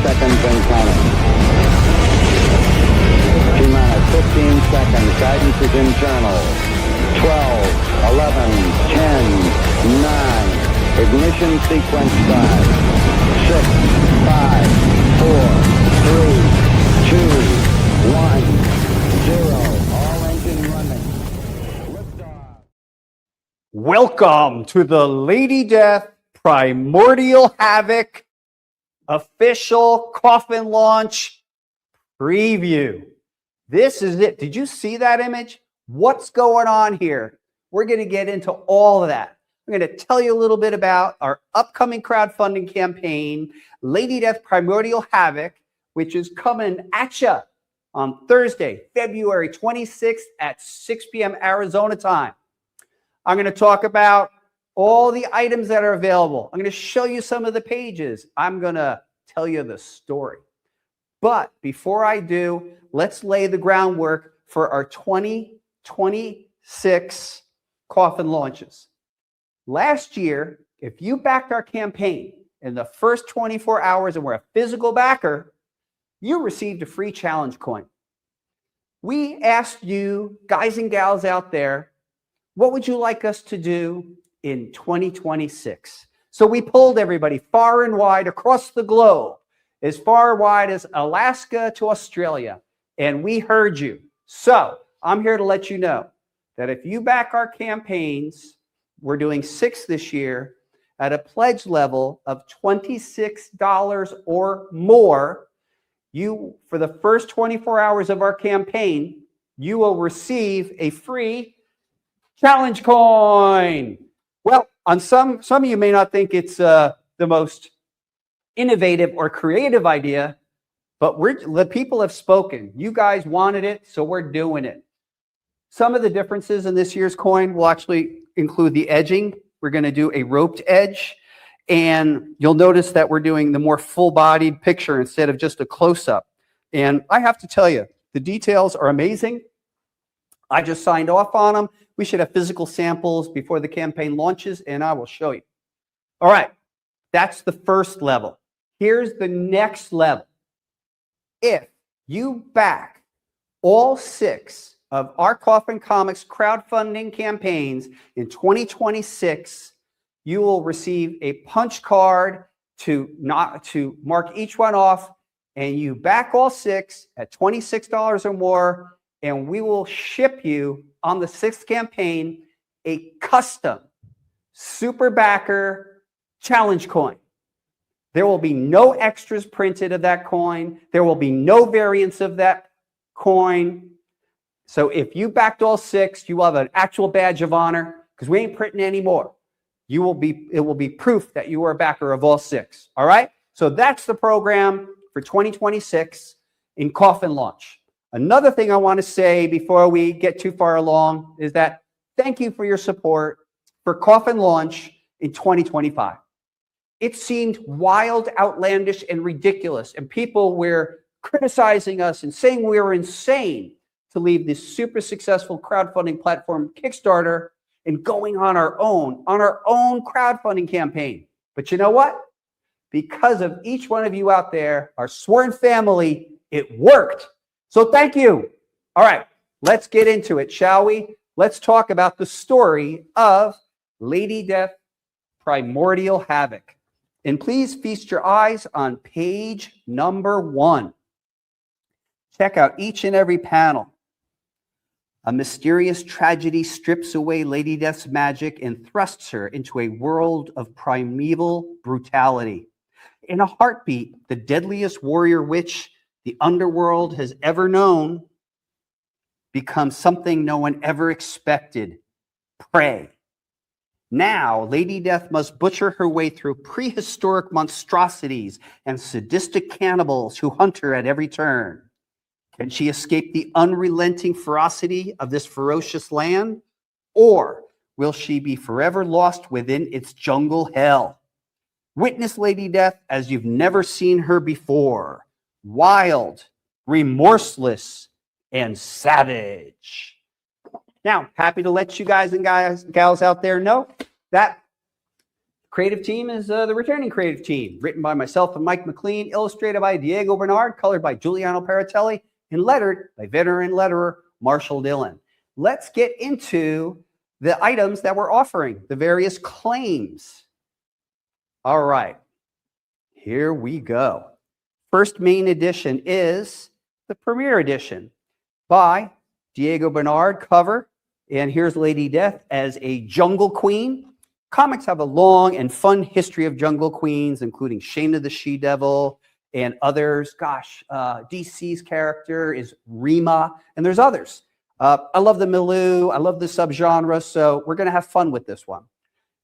seconds and counting. T-minus 15 seconds. Guidance is internal. 12, 11, 10, 9. Ignition sequence start. 6, 5, 4, 3, 2, 1, 0. All engine running. Liftoff. Welcome to the Lady Death Primordial Havoc official coffin launch preview. This is it. Did you see that image? What's going on here? We're going to get into all of that. I'm going to tell you a little bit about our upcoming crowdfunding campaign, Lady Death Primordial Havoc, which is coming at you on Thursday, February 26th at 6 p.m. Arizona time. I'm going to talk about all the items that are available. I'm going to show you some of the pages. I'm going to tell you the story. But before I do, let's lay the groundwork for our 2026 coffin launches. Last year, if you backed our campaign in the first 24 hours and were a physical backer, you received a free challenge coin. We asked you, guys and gals out there, what would you like us to do in 2026? So we pulled everybody far and wide across the globe, as far wide as Alaska to Australia, and we heard you. So I'm here to let you know that if you back our campaigns, we're doing 6 this year at a pledge level of $26 or more. You, for the first 24 hours of our campaign, you will receive a free challenge coin. Well, on some of you may not think it's the most innovative or creative idea, but the people have spoken. You guys wanted it, so we're doing it. Some of the differences in this year's coin will actually include the edging. We're going to do a roped edge, and you'll notice that we're doing the more full-bodied picture instead of just a close-up. And I have to tell you, the details are amazing. I just signed off on them. We should have physical samples before the campaign launches, and I will show you. All right, that's the first level. Here's the next level. If you back all 6 of our Coffin Comics crowdfunding campaigns in 2026, you will receive a punch card to mark each one off, and you back all 6 at $26 or more, and we will ship you on the 6th campaign a custom super backer challenge coin. There will be no extras printed of that coin. There will be no variants of that coin. So if you backed all 6, you will have an actual badge of honor, because we ain't printing anymore. It will be proof that you are a backer of all 6. All right? So that's the program for 2026 in coffin launch. Another thing I want to say before we get too far along is that thank you for your support for coffin launch in 2025. It seemed wild, outlandish, and ridiculous, and people were criticizing us and saying we were insane to leave this super successful crowdfunding platform, Kickstarter, and going on our own crowdfunding campaign. But you know what? Because of each one of you out there, our sworn family, it worked. So thank you. All right, let's get into it, shall we? Let's talk about the story of Lady Death Primordial Havoc. And please feast your eyes on page number 1. Check out each and every panel. A mysterious tragedy strips away Lady Death's magic and thrusts her into a world of primeval brutality. In a heartbeat, the deadliest warrior witch the underworld has ever known becomes something no one ever expected: prey. Now, Lady Death must butcher her way through prehistoric monstrosities and sadistic cannibals who hunt her at every turn. Can she escape the unrelenting ferocity of this ferocious land? Or will she be forever lost within its jungle hell? Witness Lady Death as you've never seen her before. Wild, remorseless, and savage. Now, happy to let you guys and gals out there know that Creative team is the returning creative team, written by myself and Mike McLean, illustrated by Diego Bernard, colored by Giuliano Paratelli, and lettered by veteran letterer Marshall Dillon. Let's get into the items that we're offering, the various claims. All right, here we go. First main edition is the Premier Edition by Diego Bernard, cover. And here's Lady Death as a jungle queen. Comics have a long and fun history of jungle queens, including Shame of the She-Devil and others. Gosh, DC's character is Rima, and there's others. I love the milieu. I love the subgenre, so we're going to have fun with this one.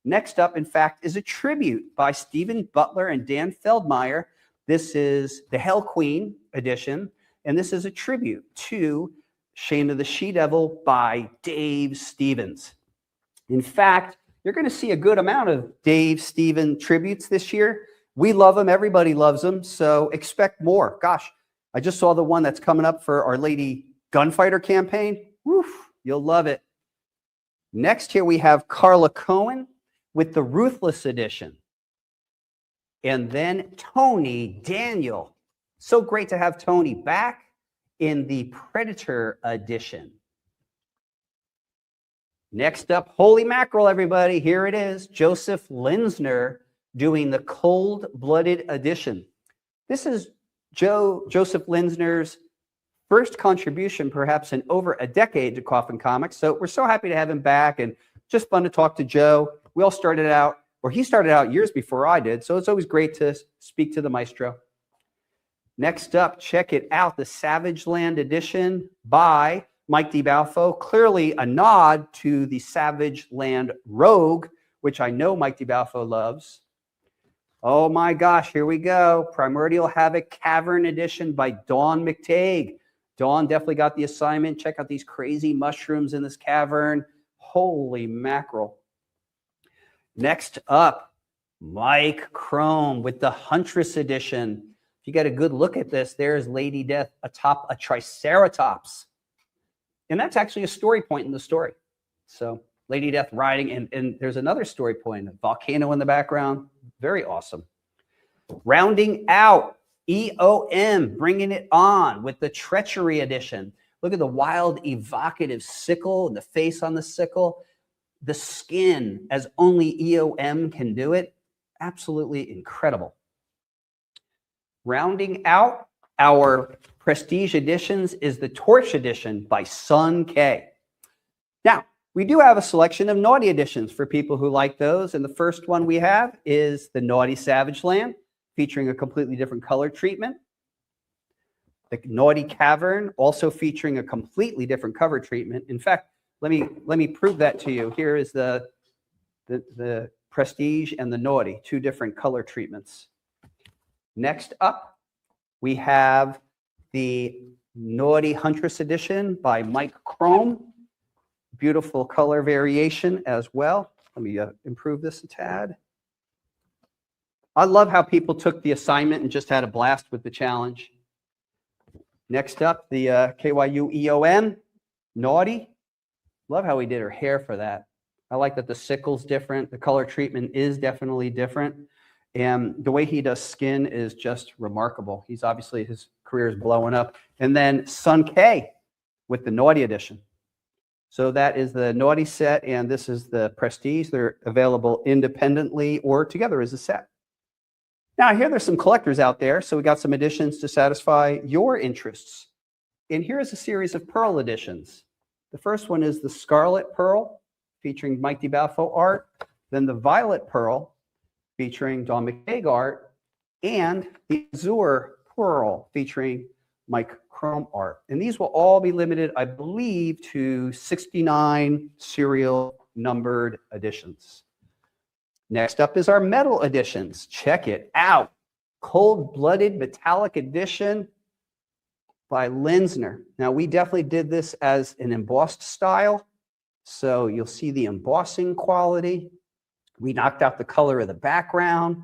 Next up, in fact, is a tribute by Stephen Butler and Dan Feldmeyer. This is the Hell Queen edition, and this is a tribute to Shame of the She-Devil by Dave Stevens. In fact, you're going to see a good amount of Dave Stevens tributes this year. We love him. Everybody loves him, so expect more. Gosh, I just saw the one that's coming up for Our Lady Gunfighter campaign. Woof, you'll love it. Next here we have Carla Cohen with the Ruthless edition. And then Tony Daniel. So great to have Tony back in the Predator edition. Next up, holy mackerel, everybody. Here it is. Joseph Linsner doing the Cold-Blooded edition. This is Joseph Linsner's first contribution, perhaps in over a decade, to Coffin Comics. So we're so happy to have him back, and just fun to talk to Joe. We all started out, or he started out years before I did, so it's always great to speak to the maestro. Next up, check it out, the Savage Land edition by Mike DiBalfo. Clearly a nod to the Savage Land Rogue, which I know Mike DiBalfo loves. Oh my gosh, here we go. Primordial Havoc Cavern edition by Dawn McTague. Dawn definitely got the assignment. Check out these crazy mushrooms in this cavern. Holy mackerel. Next up, Mike Crome with the Huntress edition. If you get a good look at this, there's Lady Death atop a Triceratops. And that's actually a story point in the story. So Lady Death riding, and there's another story point, a volcano in the background. Very awesome. Rounding out, EOM, bringing it on with the Treachery edition. Look at the wild, evocative sickle, and the face on the sickle. The skin, as only EOM can do it. Absolutely incredible. Rounding out our prestige editions is the Torch edition by Sun K. Now, we do have a selection of naughty editions for people who like those. And the first one we have is the Naughty Savage Land, featuring a completely different color treatment. The Naughty Cavern, also featuring a completely different cover treatment. In fact, let me prove that to you. Here is the Prestige and the Naughty, two different color treatments. Next up, we have the Naughty Huntress edition by Mike Crome. Beautiful color variation as well. Let me improve this a tad. I love how people took the assignment and just had a blast with the challenge. Next up, the KYU EOM, Naughty. Love how he did her hair for that. I like that the sickle's different. The color treatment is definitely different. And the way he does skin is just remarkable. He's obviously, his career is blowing up. And then Sun K with the Naughty edition. So that is the Naughty set, and this is the Prestige. They're available independently or together as a set. Now, here there's some collectors out there, so we got some editions to satisfy your interests. And here is a series of Pearl editions. The first one is the Scarlet Pearl, featuring Mike DiBalfo art, then the Violet Pearl, featuring Dawn McTague art, and the Azure Pearl, featuring Mike Crome art. And these will all be limited, I believe, to 69 serial numbered editions. Next up is our metal editions. Check it out. Cold-Blooded Metallic Edition by Linsner. Now, we definitely did this as an embossed style, so you'll see the embossing quality. We knocked out the color of the background.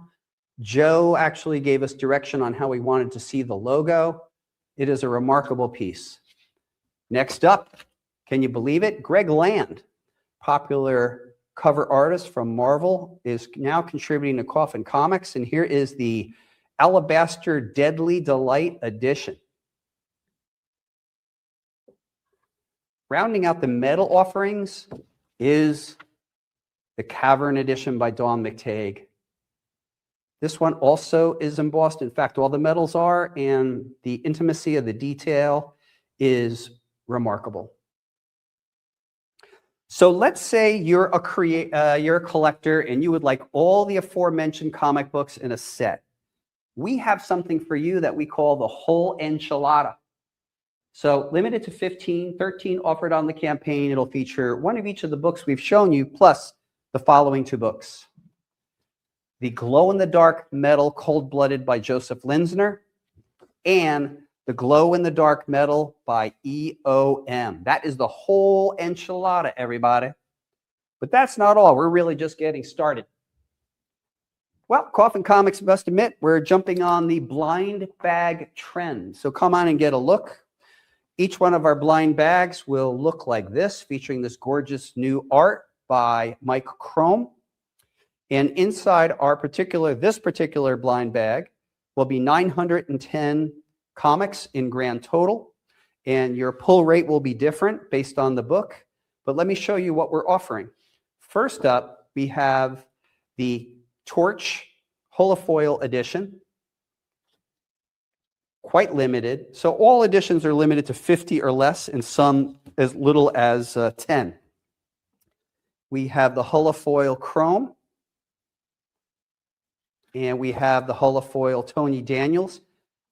Joe actually gave us direction on how we wanted to see the logo. It is a remarkable piece. Next up, can you believe it? Greg Land, popular cover artist from Marvel, is now contributing to Coffin Comics. And here is the Alabaster Deadly Delight edition. Rounding out the metal offerings is the Cavern edition by Don McTague. This one also is embossed. In fact, all the metals are, and the intimacy of the detail is remarkable. So let's say you're a collector and you would like all the aforementioned comic books in a set. We have something for you that we call the whole enchilada. So limited to 15, 13 offered on the campaign. It'll feature one of each of the books we've shown you, plus the following two books. The Glow-in-the-Dark Metal Cold-Blooded by Joseph Linsner, and The Glow-in-the-Dark Metal by EOM. That is the whole enchilada, everybody. But that's not all. We're really just getting started. Well, Coffin Comics must admit, we're jumping on the blind bag trend. So come on and get a look. Each one of our blind bags will look like this, featuring this gorgeous new art by Mike Crome. And inside this particular blind bag will be 910 comics in grand total. And your pull rate will be different based on the book. But let me show you what we're offering. First up, we have the Torch Holofoil edition. Quite limited. So all editions are limited to 50 or less, and some as little as 10. We have the Holofoil Chrome. And we have the Holofoil Tony Daniels.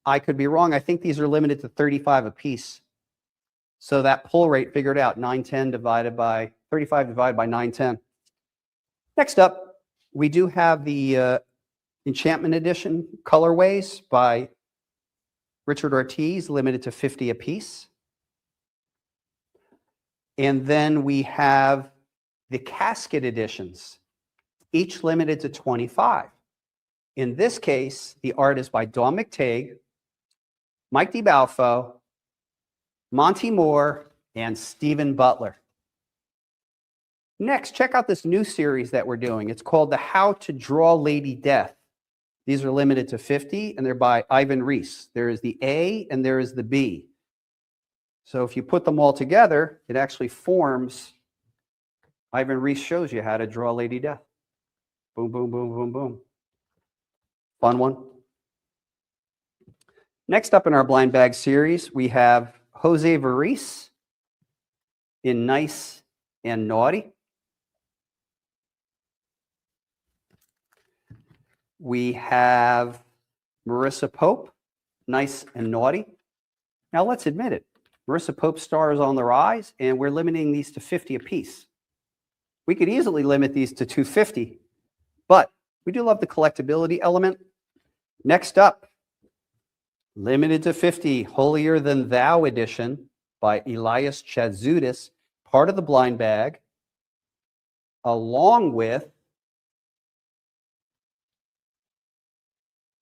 I could be wrong. I think these are limited to 35 apiece. So that pull rate, figured out, 910 divided by 35 divided by 910. Next up, we do have the Enchantment Edition colorways by Richard Ortiz, limited to 50 apiece. And then we have the Casket Editions, each limited to 25. In this case, the art is by Don McTague, Mike DiBalfo, Monty Moore, and Stephen Butler. Next, check out this new series that we're doing. It's called the How to Draw Lady Death. These are limited to 50, and they're by Ivan Reis. There is the A and there is the B. So if you put them all together, it actually forms, Ivan Reis shows you how to draw Lady Death. Boom, boom, boom, boom, boom. Fun one. Next up in our blind bag series, we have Jose Varese in Nice and Naughty. We have Marissa Pope, Nice and Naughty. Now let's admit it. Marissa Pope's star is on the rise, and we're limiting these to 50 apiece. We could easily limit these to 250, but we do love the collectability element. Next up, limited to 50, Holier Than Thou edition by Elias Chazoudis, part of the blind bag, along with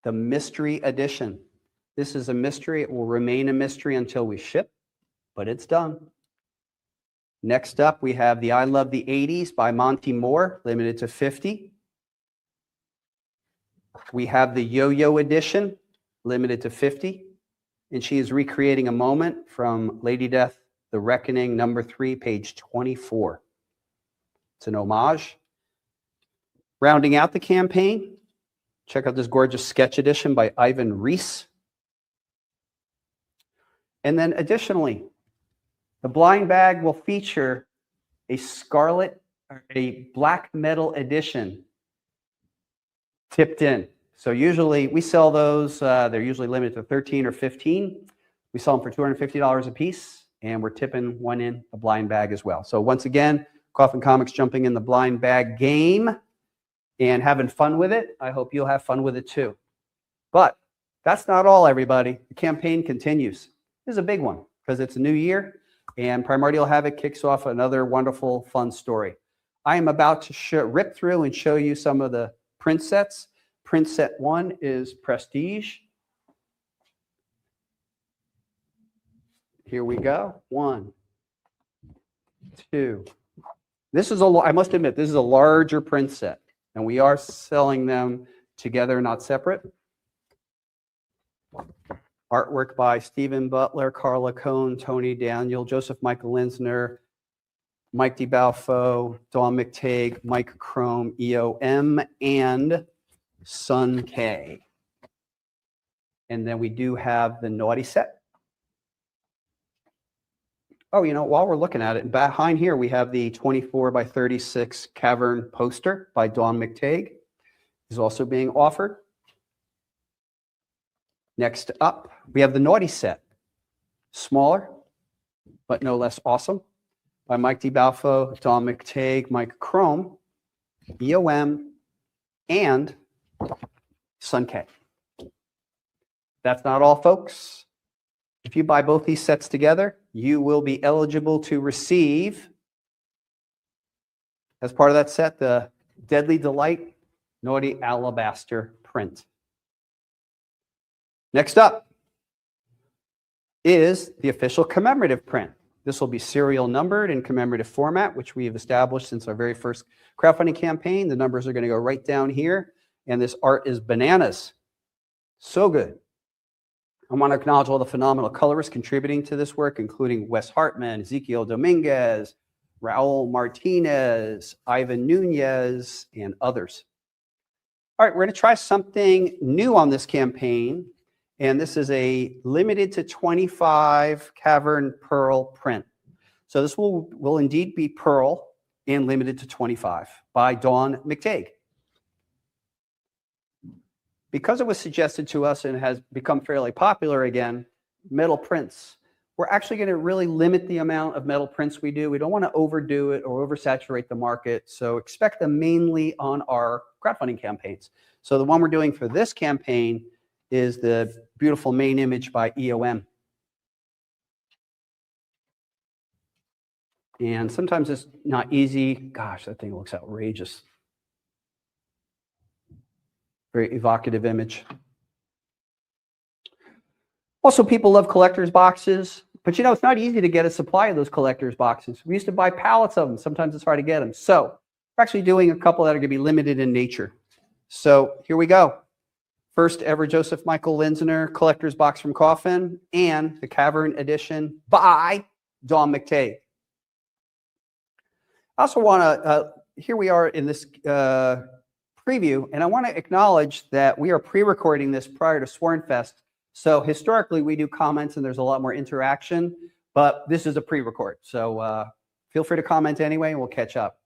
the mystery edition. This is a mystery. It will remain a mystery until we ship, but it's done. Next up, we have the I Love the 80s by Monty Moore, limited to 50. We have the Yo-Yo edition, limited to 50. And she is recreating a moment from Lady Death, The Reckoning, #3, page 24. It's an homage. Rounding out the campaign, check out this gorgeous sketch edition by Ivan Reis. And then additionally, the blind bag will feature a black metal edition tipped in. So usually we sell those, they're usually limited to 13 or 15. We sell them for $250 a piece, and we're tipping one in the blind bag as well. So once again, Coffin Comics jumping in the blind bag game and having fun with it. I hope you'll have fun with it too. But that's not all, everybody. The campaign continues. This is a big one because it's a new year, and Primordial Havoc kicks off another wonderful, fun story. I am about to rip through and show you some of the print sets. Print set 1 is Prestige. Here we go. 1, 2, This is I must admit, this is a larger print set, and we are selling them together, not separate. Artwork by Stephen Butler, Carla Cohn, Tony Daniel, Joseph Michael Linsner, Mike DiBalfo, Dawn McTague, Mike Chrome, EOM, and Sun K. And then we do have the Naughty set. Oh, you know, while we're looking at it, behind here we have the 24 by 36 Cavern poster by Dawn McTague. Is also being offered. Next up, we have the Naughty set. Smaller, but no less awesome. By Mike DiBalfo, Dawn McTague, Mike Chrome, EOM, and Sun K. That's not all, folks. If you buy both these sets together, you will be eligible to receive, as part of that set, the Deadly Delight Naughty Alabaster print. Next up is the official commemorative print. This will be serial numbered in commemorative format, which we have established since our very first crowdfunding campaign. The numbers are going to go right down here, and this art is bananas. So good. I want to acknowledge all the phenomenal colorists contributing to this work, including Wes Hartman, Ezekiel Dominguez, Raul Martinez, Ivan Nunez, and others. All right, we're going to try something new on this campaign, and this is a limited to 25 Cavern Pearl print. So this will indeed be Pearl and limited to 25 by Dawn McTague. Because it was suggested to us and has become fairly popular again, metal prints. We're actually going to really limit the amount of metal prints we do. We don't want to overdo it or oversaturate the market. So expect them mainly on our crowdfunding campaigns. So the one we're doing for this campaign is the beautiful main image by EOM. And sometimes it's not easy. Gosh, that thing looks outrageous. Very evocative image. Also, people love collector's boxes, but you know, it's not easy to get a supply of those collector's boxes. We used to buy pallets of them. Sometimes it's hard to get them. So we're actually doing a couple that are going to be limited in nature. So here we go. First ever Joseph Michael Linsner collector's box from Coffin and the Cavern edition by Dawn McTague. I also want to, here we are in this preview, and I want to acknowledge that we are pre-recording this prior to Swornfest. So historically, we do comments and there's a lot more interaction, but this is a pre-record. So feel free to comment anyway, and we'll catch up.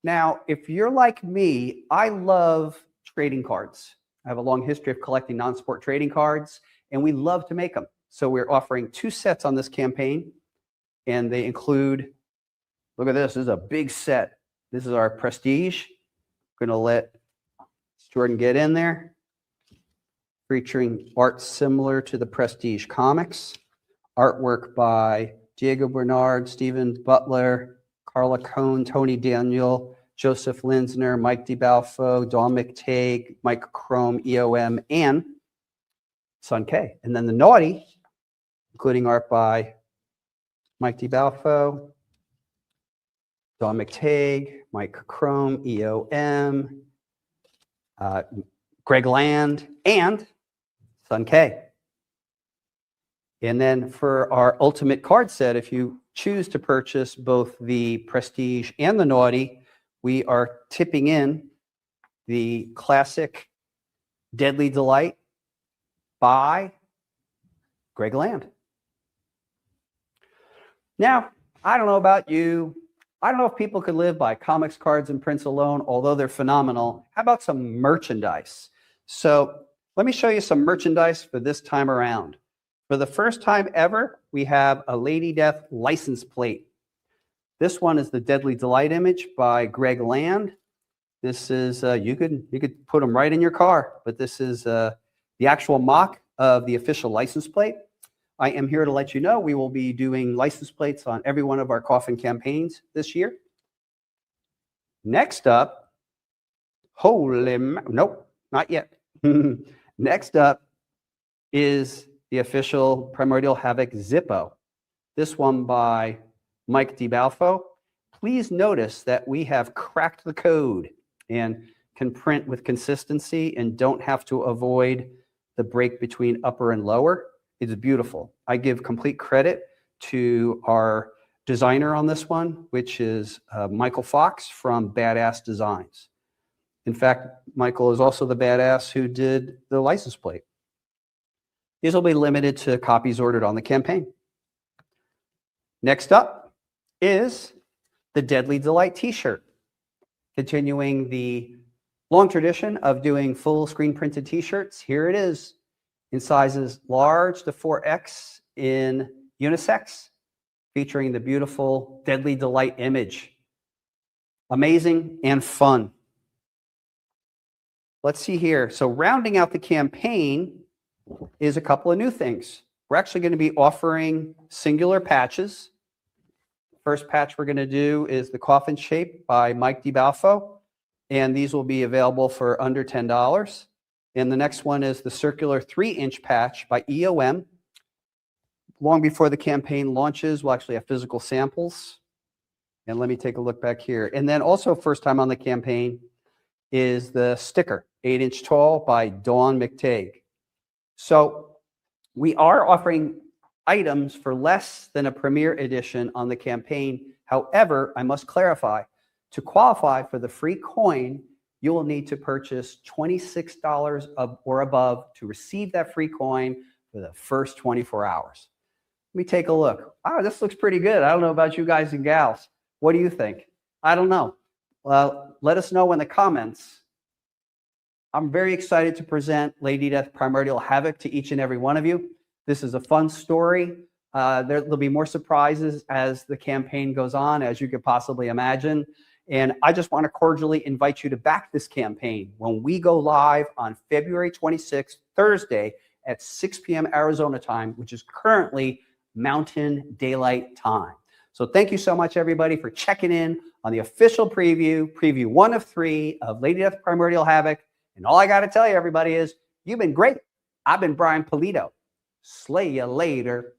Now, if you're like me, I love trading cards. I have a long history of collecting non-sport trading cards, and we love to make them. So we're offering 2 sets on this campaign, and they include, look at this, this is a big set. This is our Prestige. Going to let Jordan get in there, featuring art similar to the Prestige comics. Artwork by Diego Bernard, Stephen Butler, Carla Cohn, Tony Daniel, Joseph Linsner, Mike DiBalfo, Dawn McTague, Mike Chrome, EOM, and Sun K. And then the Naughty, including art by Mike DiBalfo, Dawn McTague, Mike Chrome, EOM, Greg Land, and Sun K. And then for our ultimate card set, if you choose to purchase both the Prestige and the Naughty, we are tipping in the classic Deadly Delight by Greg Land. Now, I don't know about you. I don't know if people could live by comics, cards, and prints alone, although they're phenomenal. How about some merchandise? So let me show you some merchandise for this time around. For the first time ever, we have a Lady Death license plate. This one is the Deadly Delight image by Greg Land. This is, you could put them right in your car, but this is the actual mock of the official license plate. I am here to let you know we will be doing license plates on every one of our Coffin campaigns this year. Next up, nope, not yet. Next up is the official Primordial Havoc Zippo. This one by Mike DiBalfo. please notice that we have cracked the code and can print with consistency and don't have to avoid the break between upper and lower. It's beautiful. I give complete credit to our designer on this one, which is Michael Fox from Badass Designs. In fact, Michael is also the badass who did the license plate. These will be limited to copies ordered on the campaign. Next up is the Deadly Delight t-shirt, continuing the long tradition of doing full screen printed t-shirts. Here it is in sizes large to 4X in unisex, featuring the beautiful Deadly Delight image. Amazing and fun. Let's see here. So rounding out the campaign is a couple of new things. We're actually going to be offering singular patches. First patch we're going to do is the Coffin Shape by Mike DiBalfo, and these will be available for under $10. And the next one is the circular 3-inch patch by EOM. Long before the campaign launches, we'll actually have physical samples. And let me take a look back here. And then also first time on the campaign is the sticker, 8-inch tall by Dawn McTague. So we are offering items for less than a Premier Edition on the campaign. However, I must clarify, to qualify for the free coin, you will need to purchase $26 or above to receive that free coin for the first 24 hours. Let me take a look. Oh, this looks pretty good. I don't know about you guys and gals. What do you think? I don't know. Well, let us know in the comments. I'm very excited to present Lady Death Primordial Havoc to each and every one of you. This is a fun story. There'll be more surprises as the campaign goes on, as you could possibly imagine. And I just want to cordially invite you to back this campaign when we go live on February 26th, Thursday at 6 p.m. Arizona time, which is currently Mountain Daylight Time. So thank you so much, everybody, for checking in on the official preview 1 of 3 of Lady Death Primordial Havoc. And all I got to tell you, everybody, is you've been great. I've been Brian Pulido. Slay you later.